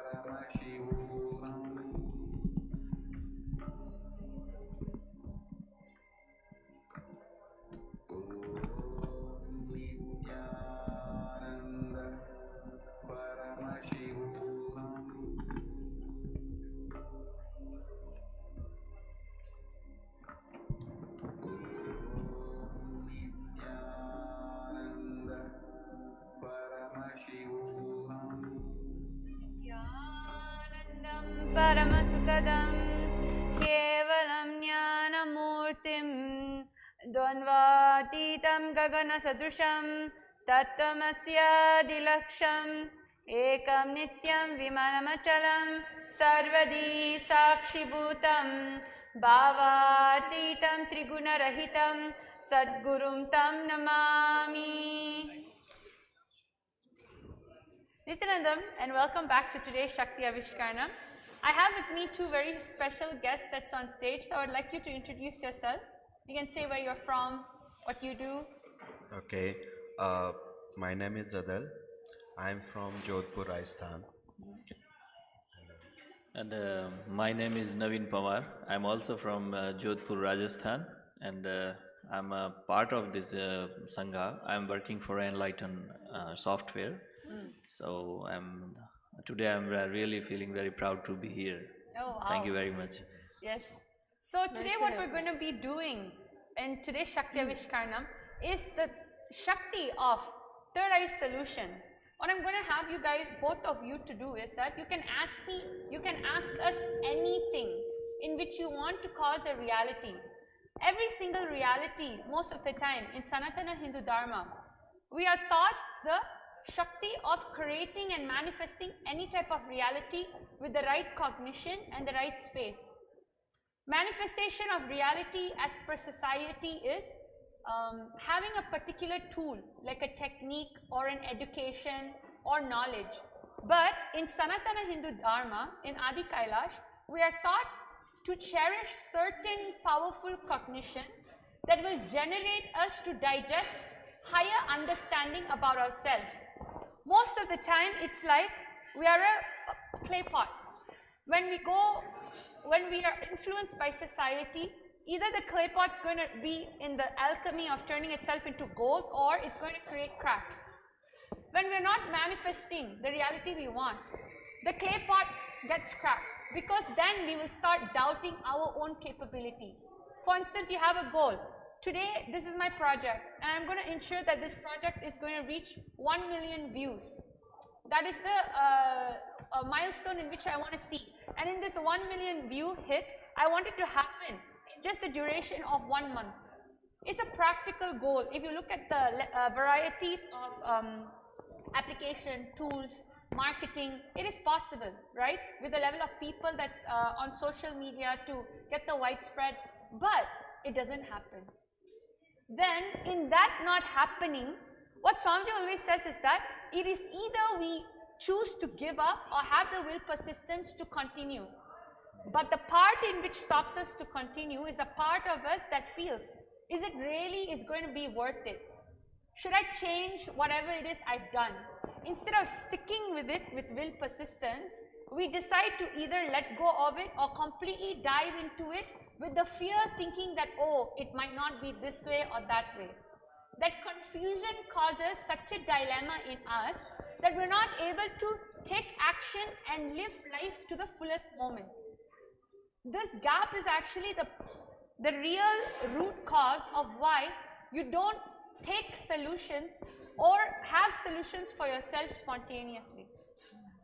Paramashiva Nithyananda Paramashiva Nithyananda Paramashiva Nityanandam Paramasukadam Kevalam Jnanamurtim Dvandvatitam Gagana Sadrusham Tattamasya Dilaksham Ekam Nityam Vimanamachalam Sarvadi Sakshibhutam Bhavatitam Trigunarahitam Sadgurum Tam Namami. Nityanandam, and welcome back to today's Shakthi Avishkarana. I have with me two very special guests that's on stage, so I would like you to introduce yourself. You can say where you're from, what you do. Okay, my name is Adel. I'm from Jodhpur, Rajasthan. And my name is Naveen Pawar. I'm also from Jodhpur, Rajasthan, and I'm a part of this Sangha. I'm working for Enlighten Software. So today I'm really feeling very proud to be here. Oh, wow. Thank you very much. Yes. So today what we're going to be doing in today's Shakthi Avishkarana is the Shakti of third eye solution. What I'm going to have you guys, both of you, to do is that you can ask me, you can ask us anything in which you want to cause a reality. Every single reality, most of the time in Sanatana Hindu Dharma, we are taught the Shakti of creating and manifesting any type of reality with the right cognition and the right space. Manifestation of reality as per society is having a particular tool like a technique or an education or knowledge. But in Sanatana Hindu Dharma, in Adi Kailash, we are taught to cherish certain powerful cognition that will generate us to digest higher understanding about ourselves. Most of the time, it's like we are a clay pot. When we are influenced by society, either the clay pot's going to be in the alchemy of turning itself into gold, or it's going to create cracks. When we're not manifesting the reality we want, the clay pot gets cracked, because then we will start doubting our own capability. For instance, you have a goal. Today, this is my project, and I'm going to ensure that this project is going to reach 1 million views. That is the milestone in which I want to see. And in this 1 million view hit, I want it to happen in just the duration of 1 month. It's a practical goal. If you look at the varieties of application, tools, marketing, it is possible, right? With the level of people that's on social media to get the widespread, but it doesn't happen. Then, in that not happening, what Swamiji always says is that it is either we choose to give up or have the will persistence to continue. But the part in which stops us to continue is a part of us that feels, is it really is going to be worth it? Should I change whatever it is I've done? Instead of sticking with it with will persistence, we decide to either let go of it or completely dive into it with the fear thinking that, oh, it might not be this way or that way. That confusion causes such a dilemma in us that we're not able to take action and live life to the fullest moment. This gap is actually the real root cause of why you don't take solutions or have solutions for yourself spontaneously.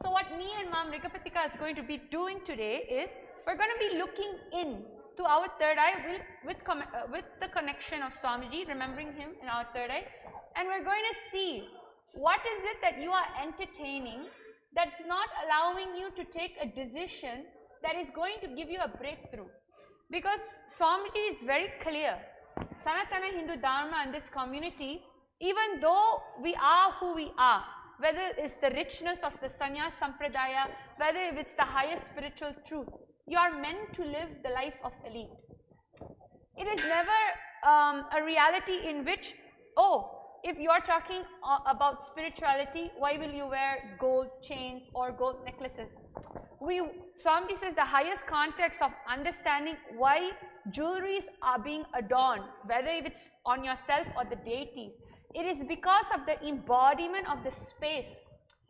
So what me and Ma'am Rigapatika is going to be doing today is, we're going to be looking in to our third eye with the connection of Swamiji, remembering him in our third eye, and we're going to see what is it that you are entertaining that's not allowing you to take a decision that is going to give you a breakthrough. Because Swamiji is very clear, Sanatana Hindu Dharma and this community, even though we are who we are, whether it's the richness of the Sannyas Sampradaya, whether it's the highest spiritual truth, you are meant to live the life of elite. It is never a reality in which, oh, if you're talking about spirituality, why will you wear gold chains or gold necklaces? Swamiji says the highest context of understanding why jewelries are being adorned, whether it's on yourself or the deities, it is because of the embodiment of the space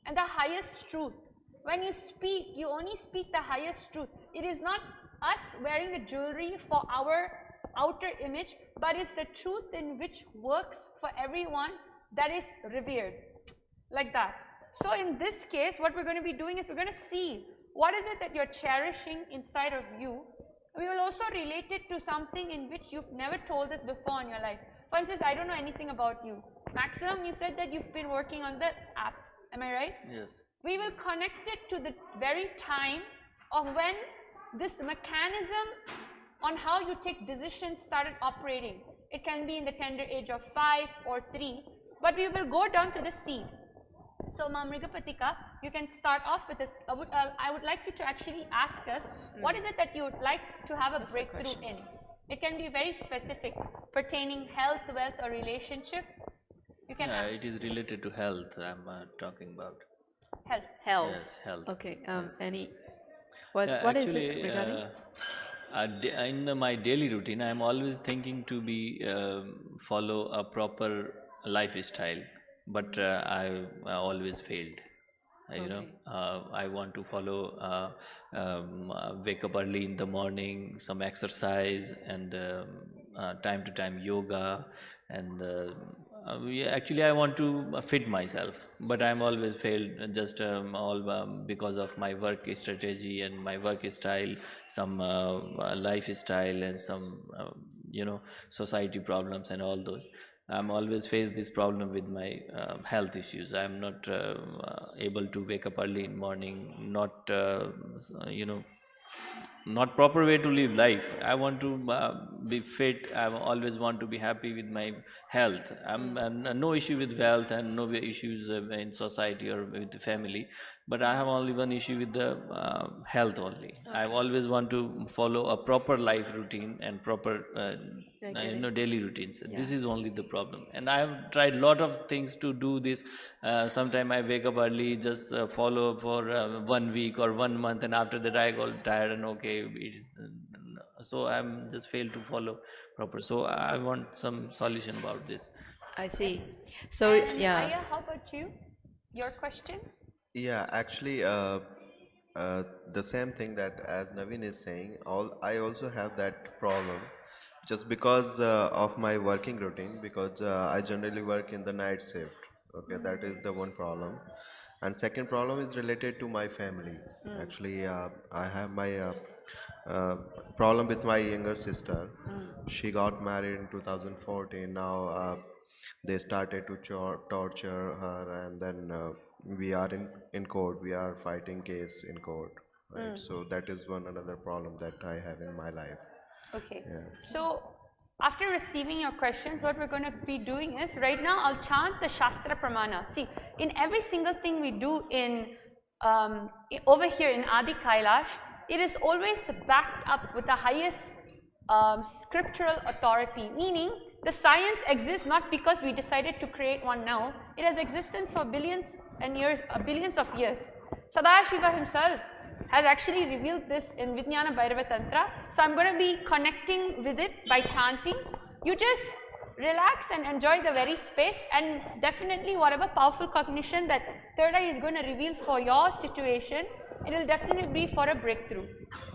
and the highest truth. When you speak, you only speak the highest truth. It is not us wearing the jewelry for our outer image, but it's the truth in which works for everyone that is revered, like that. So in this case, what we're going to be doing is we're going to see what is it that you're cherishing inside of you. We will also relate it to something in which you've never told us before in your life. For instance, I don't know anything about you. Maximum, you said that you've been working on the app. Am I right? Yes. We will connect it to the very time of when this mechanism on how you take decisions started operating. It can be in the tender age of 5 or 3, but we will go down to the seed. So, Mrigapatika, you can start off with this. I would like you to actually ask us, what is it that you would like to have a breakthrough in? It can be very specific, pertaining health, wealth, or relationship. You can ask. It is related to health I'm talking about. Health. Health. Yes, health. Okay. Yes. What is Actually, it regarding? in my daily routine, I'm always thinking to be follow a proper lifestyle, but I always failed. I want to follow wake up early in the morning, some exercise, and time to time yoga, and actually I want to fit myself, but I'm always failed, just because of my work strategy and my work style, some lifestyle, and some society problems and all those. I'm always face this problem with my health issues. I'm not able to wake up early in morning, not proper way to live life. I want to be fit. I always want to be happy with my health. I'm no issue with wealth and no issues in society or with the family, but I have only one issue with the health only. I always want to follow a proper life routine and proper daily routines. This is only the problem, and I have tried lot of things to do this. Sometime I wake up early, just follow for 1 week or 1 month, and after that I got tired and okay, it is, so I'm just failed to follow proper. So I want some solution about this. I see. So And yeah. Aya, how about you? Your question? Yeah, actually, the same thing that as Naveen is saying, I also have that problem, just because of my working routine, because I generally work in the night shift. Okay, that is the one problem. And second problem is related to my family. Actually, I have my problem with my younger sister. She got married in 2014. Now they started to torture her, and then we are in court. We are fighting case in court. Right? So that is one another problem that I have in my life. Okay. Yeah. So, after receiving your questions, what we're going to be doing is, right now I'll chant the Shastra Pramana. See, in every single thing we do in over here in Adi Kailash, it is always backed up with the highest scriptural authority, meaning the science exists not because we decided to create one now. It has existence for billions of years. Sadashiva himself has actually revealed this in Vijnana Bhairava Tantra. So I'm going to be connecting with it by chanting. You just relax and enjoy the very space, and definitely whatever powerful cognition that third eye is going to reveal for your situation, it will definitely be for a breakthrough.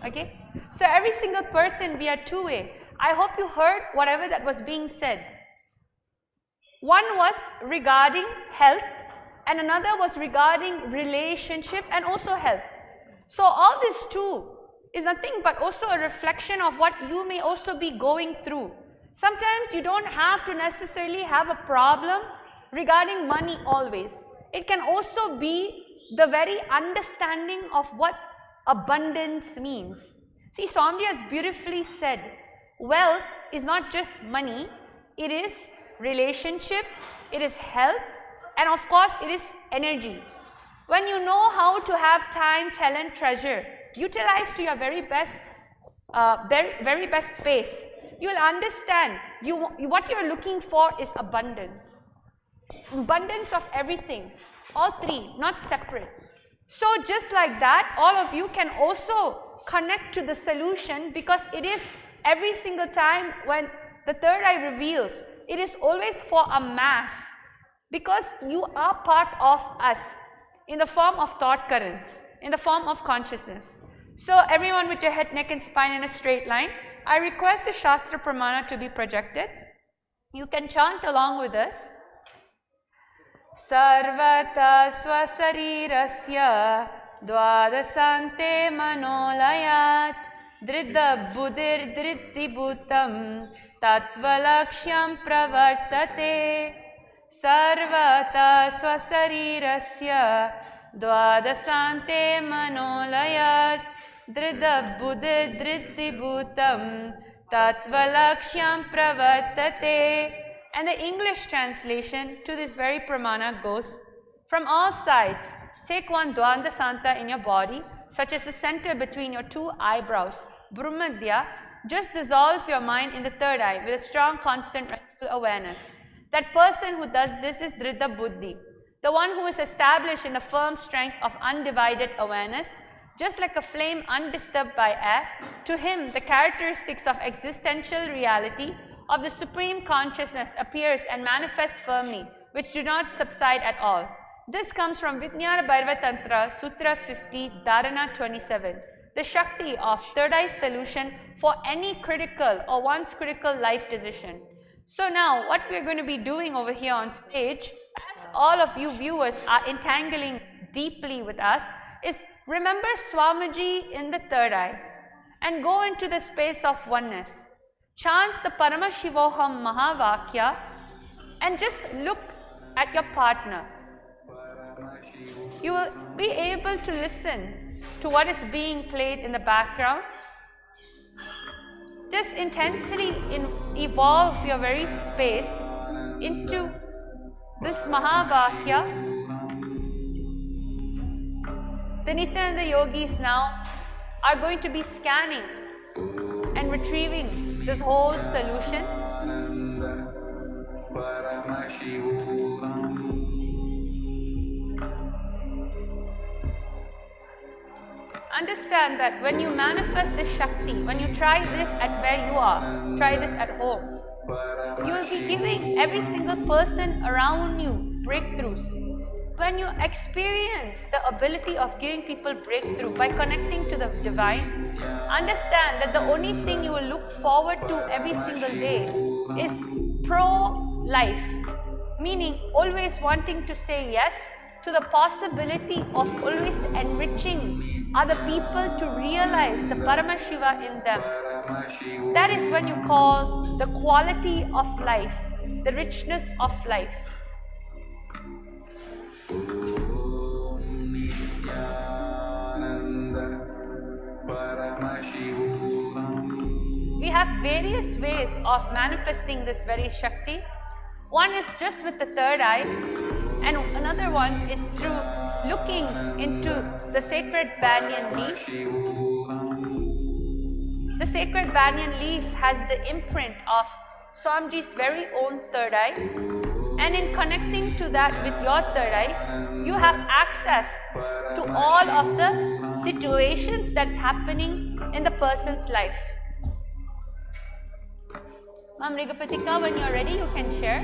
Okay? So every single person, we are two-way. I hope you heard whatever that was being said. One was regarding health, and another was regarding relationship and also health. So all these two is nothing but also a reflection of what you may also be going through. Sometimes you don't have to necessarily have a problem regarding money always. It can also be the very understanding of what abundance means. See, Swamiji has beautifully said, wealth is not just money, it is relationship, it is health, and of course it is energy. When you know how to have time, talent, treasure, utilize to your very best space, you will understand what you are looking for is abundance. abundance of everything. All three, not separate. So just like that, all of you can also connect to the solution, because it is every single time when the third eye reveals, it is always for a mass, because you are part of us in the form of thought currents, in the form of consciousness. So everyone with your head, neck and spine in a straight line, I request the Shastra Pramana to be projected. You can chant along with us. Sarvata swasarirasya dvadasante manolayat dridda buddhir dritti bhutam tatvalaksham pravartate. Sarvata swasarirasya dvadasante manolayat dridda buddhir dritti bhutam tatvalaksham pravartate. And the English translation to this very pramana goes, from all sides, take one Dvanda Santa in your body, such as the center between your two eyebrows, Brahmadhya. Just dissolve your mind in the third eye with a strong, constant, restful awareness. That person who does this is Dridha Buddhi, the one who is established in the firm strength of undivided awareness. Just like a flame undisturbed by air, to him the characteristics of existential reality of the Supreme Consciousness appears and manifests firmly, which do not subside at all. This comes from Vijnana Bhairava Tantra, Sutra 50, Dharana 27, the Shakti of third eye solution for any critical or once critical life decision. So now what we are going to be doing over here on stage, as all of you viewers are entangling deeply with us, is remember Swamiji in the third eye and go into the space of oneness. Chant the Paramashivoham Mahavakya and just look at your partner. You will be able to listen to what is being played in the background. Just intensely evolve your very space into this Mahavakya. The Nithyananda yogis now are going to be scanning and retrieving this whole solution. Understand that when you manifest this Shakti, when you try this at where you are, try this at home, you will be giving every single person around you breakthroughs. When you experience the ability of giving people breakthrough by connecting to the divine, understand that the only thing you will look forward to every single day is pro-life, meaning always wanting to say yes to the possibility of always enriching other people to realize the Paramashiva in them. That is when you call the quality of life, the richness of life. We have various ways of manifesting this very Shakti. One is just with the third eye, and another one is through looking into the sacred banyan leaf. The sacred banyan leaf has the imprint of Swamiji's very own third eye. And in connecting to that with your third eye, you have access to all of the situations that's happening in the person's life. Ma'am Rigapatika, when you're ready, you can share.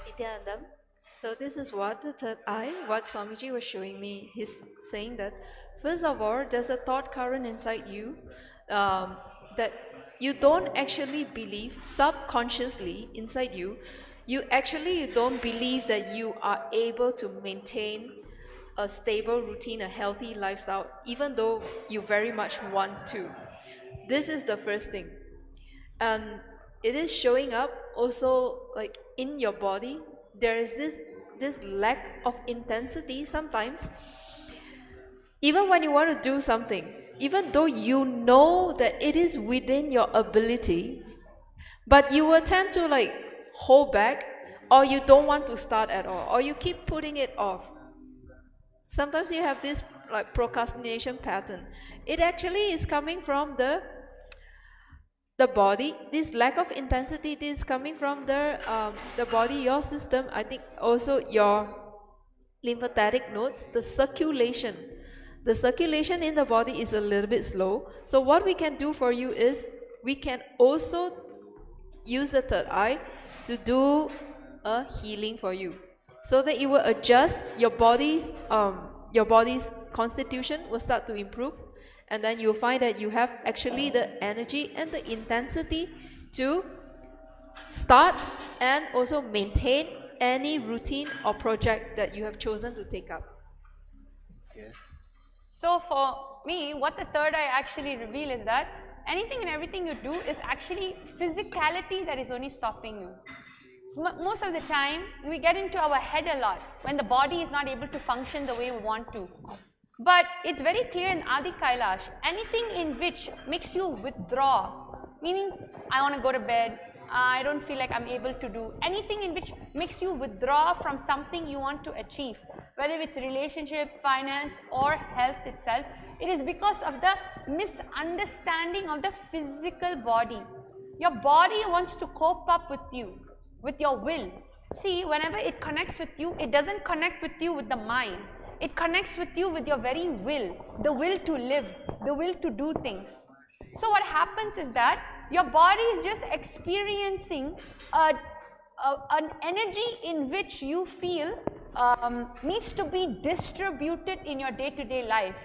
Nithyanandam, so this is what the third eye, what Swamiji was showing me. He's saying that first of all, there's a thought current inside you that you don't actually believe subconsciously inside you. You don't believe that you are able to maintain a stable routine, a healthy lifestyle, even though you very much want to. This is the first thing. And it is showing up also like in your body. There is this lack of intensity sometimes. Even when you want to do something, even though you know that it is within your ability, but you will tend to like hold back, or you don't want to start at all, or you keep putting it off. Sometimes you have this like procrastination pattern. It actually is coming from the body. This lack of intensity is coming from the body, your system. I think also your lymphatic nodes, the circulation. The circulation in the body is a little bit slow. So what we can do for you is we can also use the third eye to do a healing for you, so that it will adjust your body's constitution will start to improve, and then you'll find that you have actually the energy and the intensity to start and also maintain any routine or project that you have chosen to take up. Okay. So for me, what the third eye actually reveal is that anything and everything you do is actually physicality that is only stopping you. So most of the time, we get into our head a lot when the body is not able to function the way we want to. But it's very clear in Adi Kailash, anything in which makes you withdraw, meaning I want to go to bed, I don't feel like I'm able to do, anything in which makes you withdraw from something you want to achieve, whether it's relationship, finance or health itself, it is because of the misunderstanding of the physical body. Your body wants to cope up with you, with your will. See, whenever it connects with you, it doesn't connect with you with the mind. It connects with you with your very will, the will to live, the will to do things. So what happens is that your body is just experiencing an energy in which you feel needs to be distributed in your day-to-day life.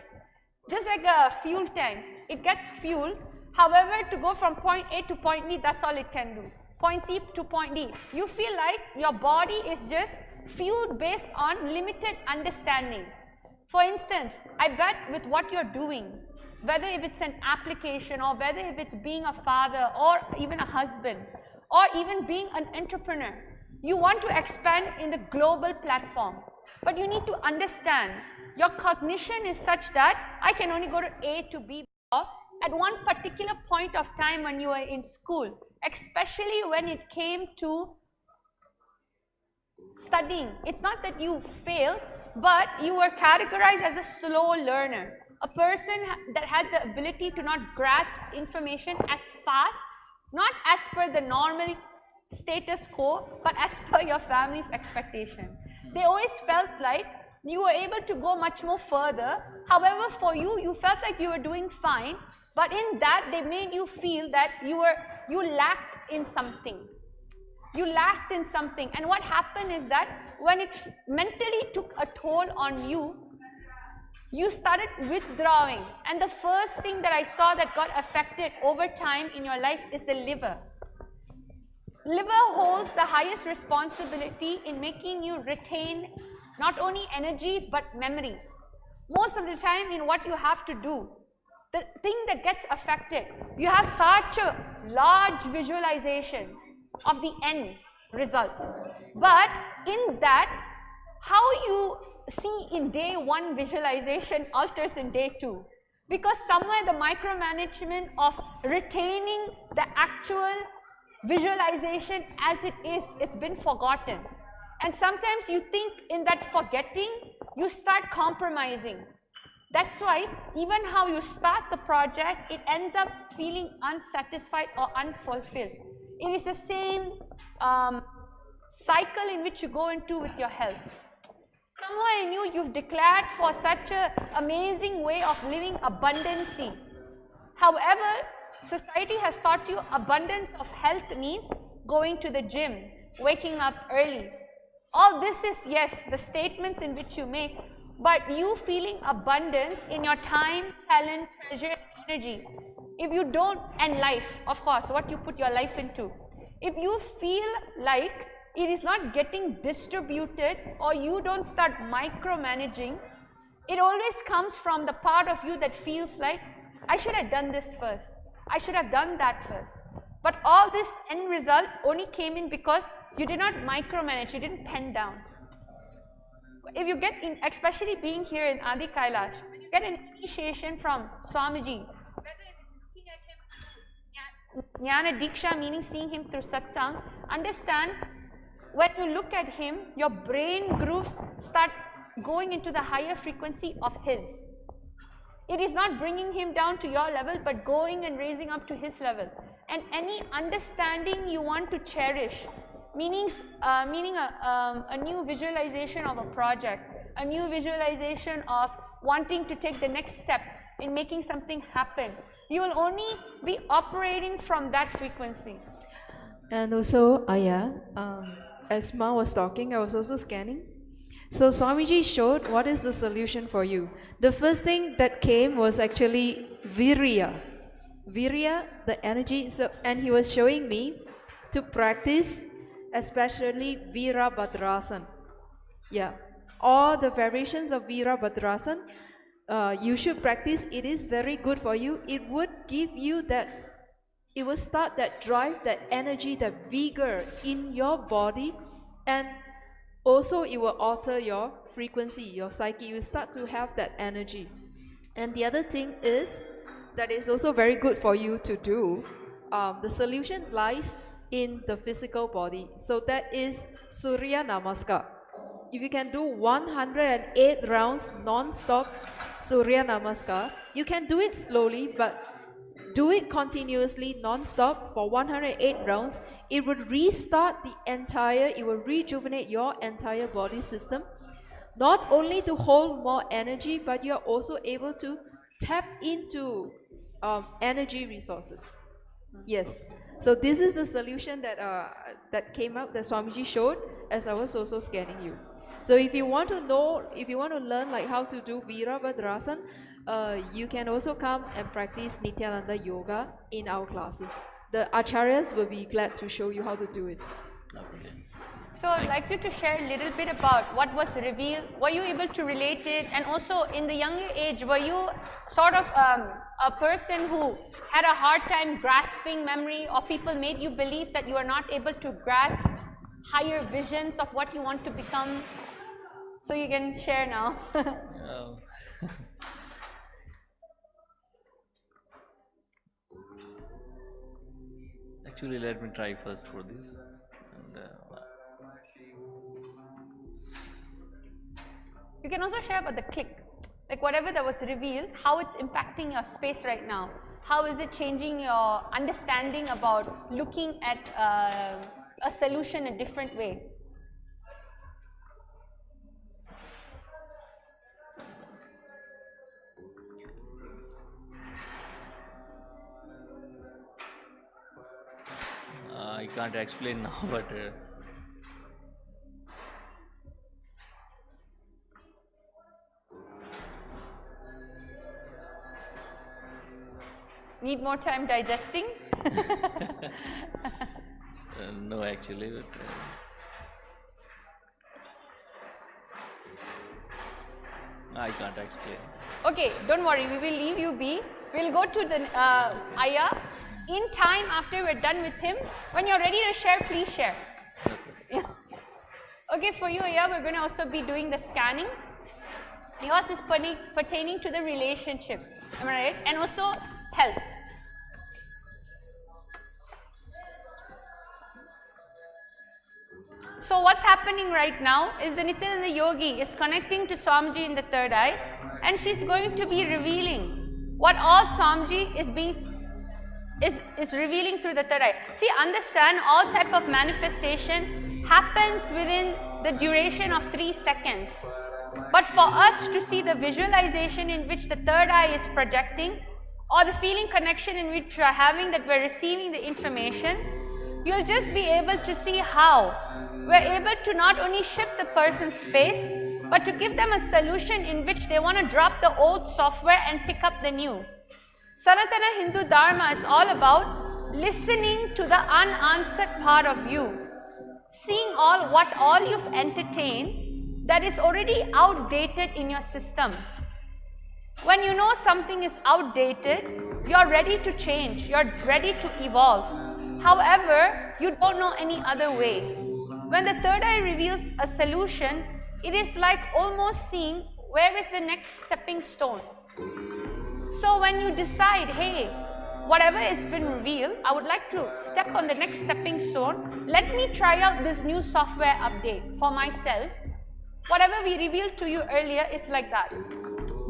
Just like a fuel tank, it gets fueled. However, to go from point A to point B, that's all it can do. Point C to point D. You feel like your body is just fueled based on limited understanding. For instance, I bet with what you're doing, whether if it's an application or whether if it's being a father or even a husband or even being an entrepreneur, you want to expand in the global platform. But you need to understand your cognition is such that I can only go to A to B. At one particular point of time when you were in school, especially when it came to studying, it's not that you failed, but you were categorized as a slow learner, a person that had the ability to not grasp information as fast, not as per the normal status quo, but as per your family's expectation. They always felt like you were able to go much more further. However, for you, you felt like you were doing fine, but in that they made you feel that you lacked in something. You lacked in something. And what happened is that when it mentally took a toll on you, you started withdrawing. And the first thing that I saw that got affected over time in your life is the liver. Liver holds the highest responsibility in making you retain not only energy but memory. Most of the time in what you have to do, the thing that gets affected, you have such a large visualization of the end result. But in that, how you see in day one visualization alters in day two. Because somewhere the micromanagement of retaining the actual visualization as it is, it's been forgotten. And sometimes you think in that forgetting, you start compromising. That's why even how you start the project, it ends up feeling unsatisfied or unfulfilled. It is the same cycle in which you go into with your health. Somewhere in you, you've declared for such an amazing way of living abundancy. However, society has taught you abundance of health means going to the gym, waking up early. All this is, yes, the statements in which you make, but you feeling abundance in your time, talent, treasure, energy. If you don't, and life, of course, what you put your life into. If you feel like it is not getting distributed or you don't start micromanaging, it always comes from the part of you that feels like, I should have done this first. I should have done that first. But all this end result only came in because you did not micromanage, you didn't pen down. If you get in, especially being here in Adi Kailash, when you get an initiation from Swamiji, whether if it's looking at him Jnana Diksha, meaning seeing him through satsang, understand when you look at him, your brain grooves start going into the higher frequency of his. It is not bringing him down to your level, but going and raising up to his level. And any understanding you want to cherish, meaning a new visualization of a project, a new visualization of wanting to take the next step in making something happen, you will only be operating from that frequency. And also, as Ma was talking, I was also scanning. So Swamiji showed what is the solution for you. The first thing that came was actually Virya. Virya, the energy. So, and he was showing me to practice, especially Virabhadrasana. Yeah, all the variations of Virabhadrasana, you should practice. It is very good for you. It would give you that, it will start that drive, that energy, that vigor in your body, and also it will alter your frequency, your psyche. You start to have that energy. And the other thing is, that is also very good for you to do. The solution lies in the physical body. So that is Surya Namaskar. If you can do 108 rounds non-stop Surya Namaskar, you can do it slowly, but do it continuously non-stop for 108 rounds. It would restart the entire, it will rejuvenate your entire body system. Not only to hold more energy, but you are also able to tap into energy resources. Yes. So this is the solution that that came up, that Swamiji showed as I was also scanning you. So if you want to know, if you want to learn like how to do Virabhadrasana, you can also come and practice Nithyananda Yoga in our classes. The Acharyas will be glad to show you how to do it. Okay. So I'd like you to share a little bit about what was revealed. Were you able to relate it? And also in the younger age, were you sort of a person who had a hard time grasping memory, or people made you believe that you are not able to grasp higher visions of what you want to become? So you can share now. Actually, let me try first for this. And, You can also share about the click, like whatever that was revealed, how it's impacting your space right now. How is it changing your understanding about looking at a solution a different way? I can't explain now, but Need more time digesting? no, actually, but I can't explain. Okay, don't worry, we will leave you be. We'll go to the Aya. In time, after we're done with him, when you're ready to share, please share. Yeah. Okay, for you, Aya, we're going to also be doing the scanning. Yours is pertaining to the relationship, am I right? And also health. So what's happening right now is the Nityananda Yogi is connecting to Swamiji in the third eye, and she's going to be revealing what all Swamiji is revealing through the third eye. See, understand, all type of manifestation happens within the duration of 3 seconds. But for us to see the visualization in which the third eye is projecting, or the feeling connection in which we are having, that we're receiving the information, you'll just be able to see how we're able to not only shift the person's space, but to give them a solution in which they want to drop the old software and pick up the new. Sanatana Hindu Dharma is all about listening to the unanswered part of you, seeing what all you've entertained that is already outdated in your system. When you know something is outdated, you're ready to change, you're ready to evolve. However, you don't know any other way. When the third eye reveals a solution, it is like almost seeing where is the next stepping stone. So when you decide, hey, whatever has been revealed, I would like to step on the next stepping stone. Let me try out this new software update for myself. Whatever we revealed to you earlier, it's like that.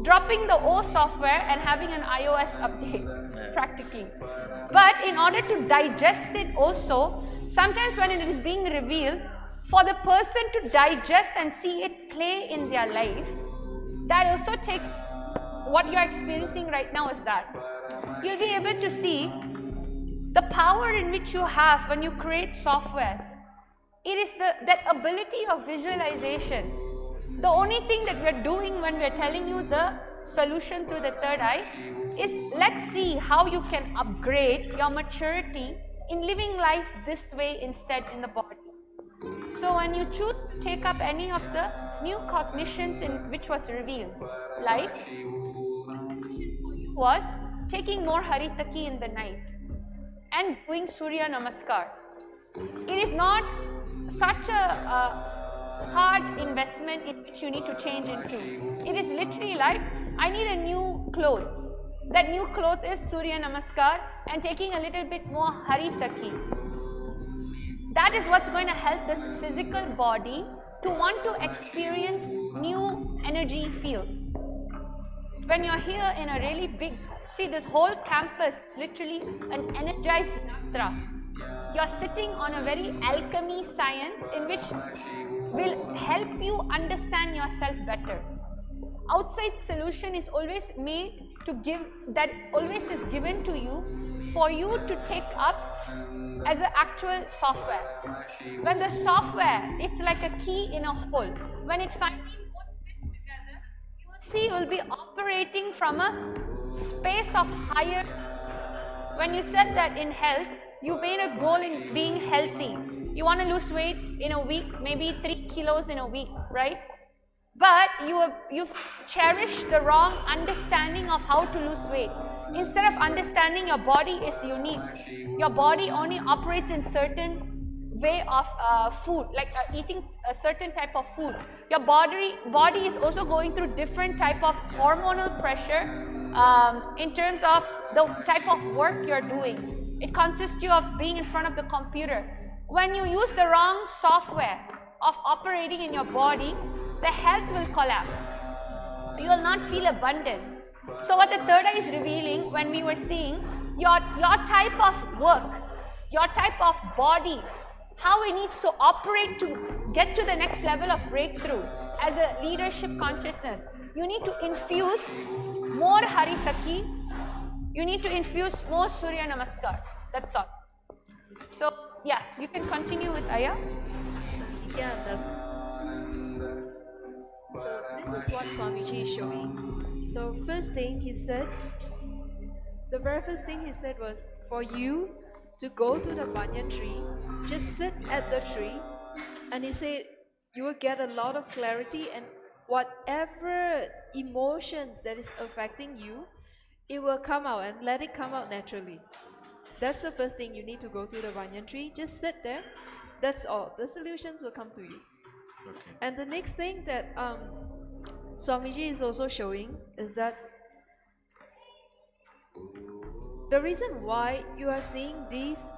Dropping the old software and having an iOS update, practically. But in order to digest it also, sometimes when it is being revealed, for the person to digest and see it play in their life, that also takes, what you're experiencing right now is that. You'll be able to see the power in which you have when you create softwares. It is that ability of visualization. The only thing that we're doing when we're telling you the solution through the third eye is, let's see how you can upgrade your maturity in living life this way instead in the body. So when you choose to take up any of the new cognitions in which was revealed, like the solution for you was taking more haritaki in the night and doing Surya Namaskar. It is not such a hard investment in which you need to change into. It is literally like, I need a new clothes. That new cloth is Surya Namaskar and taking a little bit more haritaki. That is what's going to help this physical body to want to experience new energy fields. When you're here in a really big, see this whole campus is literally an energized yatra. You're sitting on a very alchemy science in which will help you understand yourself better. Outside solution is always made to give, that always is given to you for you to take up as an actual software. When the software, it's like a key in a hole. When it finally both fits together, you will see you will be operating from a space of higher. When you said that in health, you made a goal in being healthy. You want to lose weight in a week, maybe 3 kilos in a week, right? But you've cherished the wrong understanding of how to lose weight. Instead of understanding your body is unique, your body only operates in certain way of food, like eating a certain type of food. Your body is also going through different type of hormonal pressure in terms of the type of work you're doing. It consists you of being in front of the computer. When you use the wrong software of operating in your body, the health will collapse. You will not feel abundant. So what the third eye is revealing, when we were seeing your type of work, your type of body, how it needs to operate to get to the next level of breakthrough as a leadership consciousness, you need to infuse more haritaki, you need to infuse more Surya Namaskar. That's all. So yeah, you can continue with Aya. So this is what Swamiji is showing. So first thing he said, the very first thing he said was, for you to go to the banyan tree, just sit at the tree, and he said you will get a lot of clarity, and whatever emotions that is affecting you, it will come out, and let it come out naturally. That's the first thing. You need to go to the banyan tree, just sit there, that's all. The solutions will come to you. Okay. And the next thing that Swamiji is also showing is that the reason why you are seeing these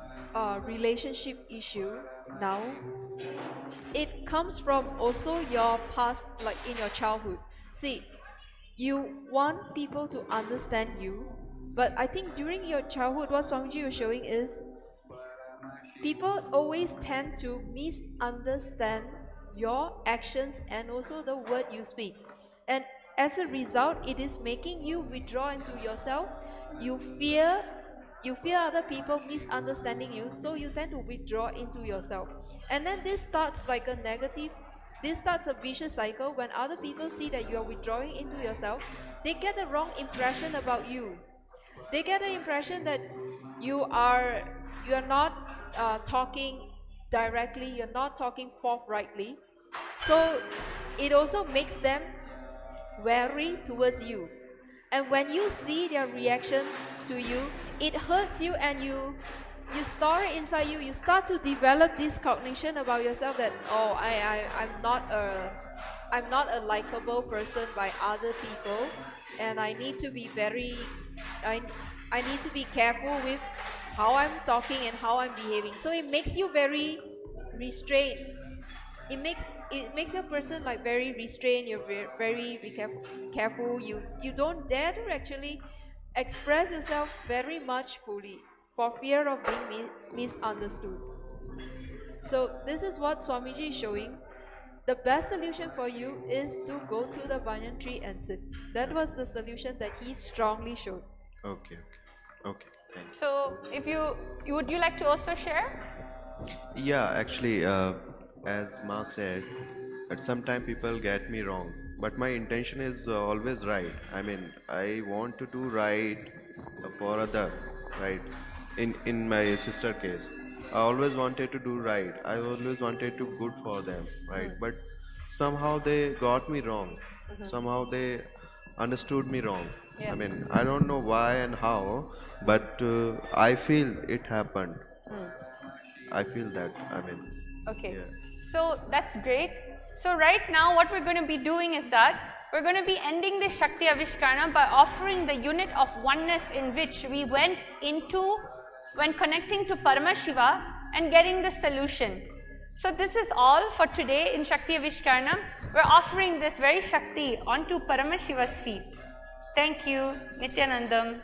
relationship issue now, it comes from also your past, like in your childhood. See, you want people to understand you, but I think during your childhood, what Swamiji was showing is people always tend to misunderstand your actions and also the word you speak, and as a result, it is making you withdraw into yourself. You fear other people misunderstanding you, so you tend to withdraw into yourself, and then this starts like a negative, this starts a vicious cycle. When other people see that you are withdrawing into yourself, they get the wrong impression about you. They get the impression that you are not talking directly, you're not talking forthrightly. So it also makes them wary towards you. And when you see their reaction to you, it hurts you, and you store it inside you. You start to develop this cognition about yourself that, oh, I'm not a likable person by other people, and I need to be very I need to be careful with how I'm talking and how I'm behaving. So it makes you very restrained. It makes your person like very restrained. You're careful. You don't dare to actually express yourself very much fully for fear of being misunderstood. So this is what Swamiji is showing. The best solution for you is to go to the banyan tree and sit. That was the solution that he strongly showed. Okay, okay, thanks. So if would you like to also share? Yeah, actually, as Ma said, at some time people get me wrong, but my intention is always right. I mean, I want to do right for other, right? In my sister case, I always wanted to do right. I always wanted to good for them, right? But somehow they got me wrong. Somehow they understood me wrong. Yeah. I mean, I don't know why and how, but I feel it happened. I feel that. I mean, Okay. yeah. So that's great. So right now what we're going to be doing is that we're going to be ending the Shakti Avishkarana by offering the unit of oneness in which we went into when connecting to Paramashiva and getting the solution. So this is all for today in Shakti Avishkarana. We're offering this very Shakti onto Paramashiva's feet. Thank you, Nithyanandam.